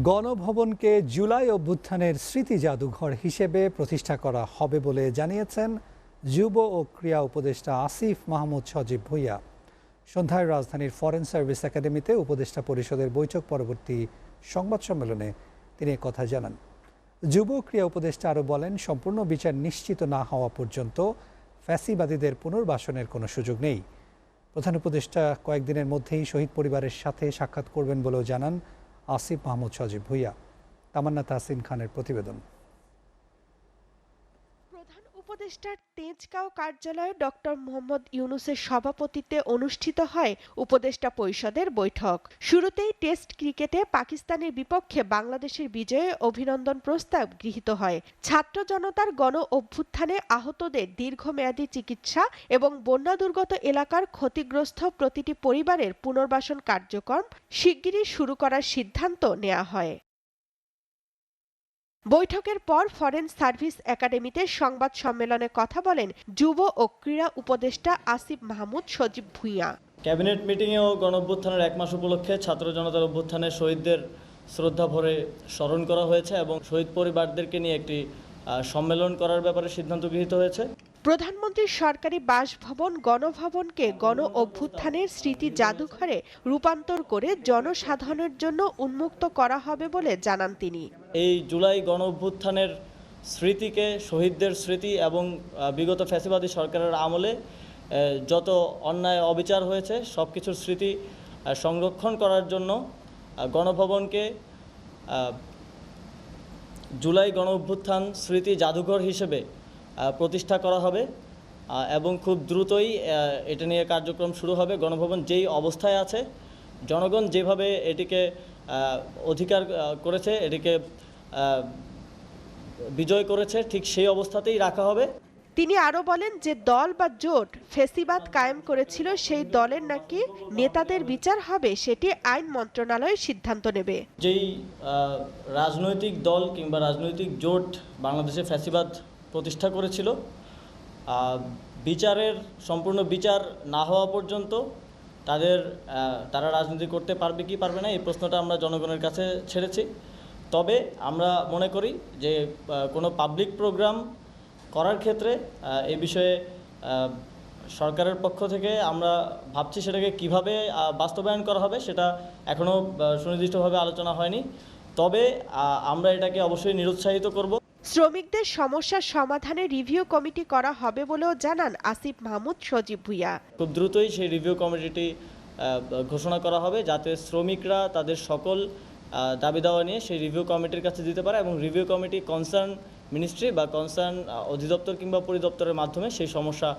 গণভবনকে জুলাই অভ্যুত্থানের স্মৃতি জাদুঘর হিসেবে প্রতিষ্ঠা করা হবে বলে জানিয়েছেন যুব ও ক্রীড়া উপদেষ্টা আসিফ মাহমুদ সজীব ভুঁইয়া। সন্ধ্যায় রাজধানীর ফরেন সার্ভিস একাডেমিতে উপদেষ্টা পরিষদের বৈঠক পরবর্তী সংবাদ সম্মেলনে তিনি কথা জানান। যুব ক্রীড়া উপদেষ্টা আরও বলেন, সম্পূর্ণ বিচার নিশ্চিত না হওয়া পর্যন্ত ফ্যাসিবাদীদের পুনর্বাসনের কোনো সুযোগ নেই। প্রধান উপদেষ্টা কয়েকদিনের মধ্যেই শহীদ পরিবারের সাথে সাক্ষাৎ করবেন বলেও জানান আসিফ মাহমুদ সজীব ভুঁইয়া। তামান্না তাহসিন খানের প্রতিবেদন। প্রধান উপদেষ্টার তেজগাঁও কার্যালয়ে ডক্টর মোহাম্মদ ইউনূসের সভাপতিত্বে অনুষ্ঠিত হয় উপদেষ্টা পরিষদের বৈঠক। শুরুতেই টেস্ট ক্রিকেটে পাকিস্তানের বিপক্ষে বাংলাদেশের বিজয়ে অভিনন্দন প্রস্তাব গৃহীত হয়। ছাত্র জনতার গণ অভ্যুত্থানে আহতদের দীর্ঘমেয়াদী চিকিৎসা এবং বন্যা দুর্গত এলাকার ক্ষতিগ্রস্ত প্রতিটি পরিবারের পুনর্বাসন কার্যক্রম শিগগিরই শুরু করার সিদ্ধান্ত নেওয়া হয়। বৈঠকের পর ফরেন সার্ভিস একাডেমিতে সংবাদ সম্মেলনে কথা বলেন যুব ও ক্রীড়া উপদেষ্টা আসিফ মাহমুদ সজীব ভুঁইয়া। ক্যাবিনেট মিটিংয়েও গণঅভ্যুত্থানের 1 মাস উপলক্ষে ছাত্র জনতার অভ্যুত্থানে শহীদদের শ্রদ্ধা ভরে স্মরণ করা হয়েছে এবং শহীদ পরিবারদেরকে নিয়ে একটি সম্মেলন করার ব্যাপারে সিদ্ধান্ত গৃহীত হয়েছে। প্রধানমন্ত্রীর সরকারি বাসভবন গণভবনকে গণ অভ্যুত্থানের স্মৃতি জাদুঘরে রূপান্তর করে জনসাধারণের জন্য উন্মুক্ত করা হবে বলে জানান তিনি। এই জুলাই গণ অভ্যুত্থানের স্মৃতিকে, শহীদদের স্মৃতি এবং বিগত ফ্যাসিবাদী সরকারের আমলে যত অন্যায় অবিচার হয়েছে সব কিছুর স্মৃতি সংরক্ষণ করার জন্য গণভবনকে জুলাই গণ অভ্যুত্থান স্মৃতি জাদুঘর হিসেবে প্রতিষ্ঠা করা হবে এবং খুব দ্রুতই এটা নিয়ে কার্যক্রম শুরু হবে। গণভবন যেই অবস্থায় আছে, জনগণ যেভাবে এটিকে অধিকার করেছে, এটিকে বিজয় করেছে, ঠিক সেই অবস্থাতেই রাখা হবে। তিনি আরো বলেন যে দল বা জোট ফেসিবাদ কায়েম করেছিল সেই দলের নাকি নেতাদের বিচার হবে, সেটি আইন মন্ত্রণালয় সিদ্ধান্ত নেবে। যেই রাজনৈতিক দল কিংবা রাজনৈতিক জোট বাংলাদেশে ফ্যাসিবাদ প্রতিষ্ঠা করেছিল, বিচারের সম্পূর্ণ বিচার না হওয়া পর্যন্ত তারা রাজনীতি করতে পারবে কি পারবে না, এই প্রশ্নটা আমরা জনগণের কাছে ছেড়েছি। তবে আমরা মনে করি যে কোনো পাবলিক প্রোগ্রাম করার ক্ষেত্রে এই বিষয়ে সরকারের পক্ষ থেকে আমরা ভাবছি সেটাকে কিভাবে বাস্তবায়ন করা হবে সেটা এখনও সুনির্দিষ্টভাবে আলোচনা হয়নি। তবে আমরা এটাকে অবশ্যই নিরুৎসাহিত করব। শ্রমিকদের সমস্যার সমাধানে রিভিউ কমিটি করা হবে বলেও জানান আসিফ মাহমুদ সজীব ভুঁইয়া। খুব দ্রুতই সেই রিভিউ কমিটিটি ঘোষণা করা হবে, যাতে শ্রমিকরা তাদের সকল দাবি দাওয়া নিয়ে সেই রিভিউ কমিটির কাছে দিতে পারে এবং রিভিউ কমিটি কনসার্ন মিনিস্ট্রি বা কনসার্ন অধিদপ্তর কিংবা পরিদপ্তরের মাধ্যমে সেই সমস্যা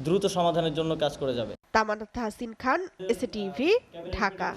দ্রুত সমাধানের জন্য কাজ করে যাবে। তামান্না তাহসিন খান, এসএটিভি, ঢাকা।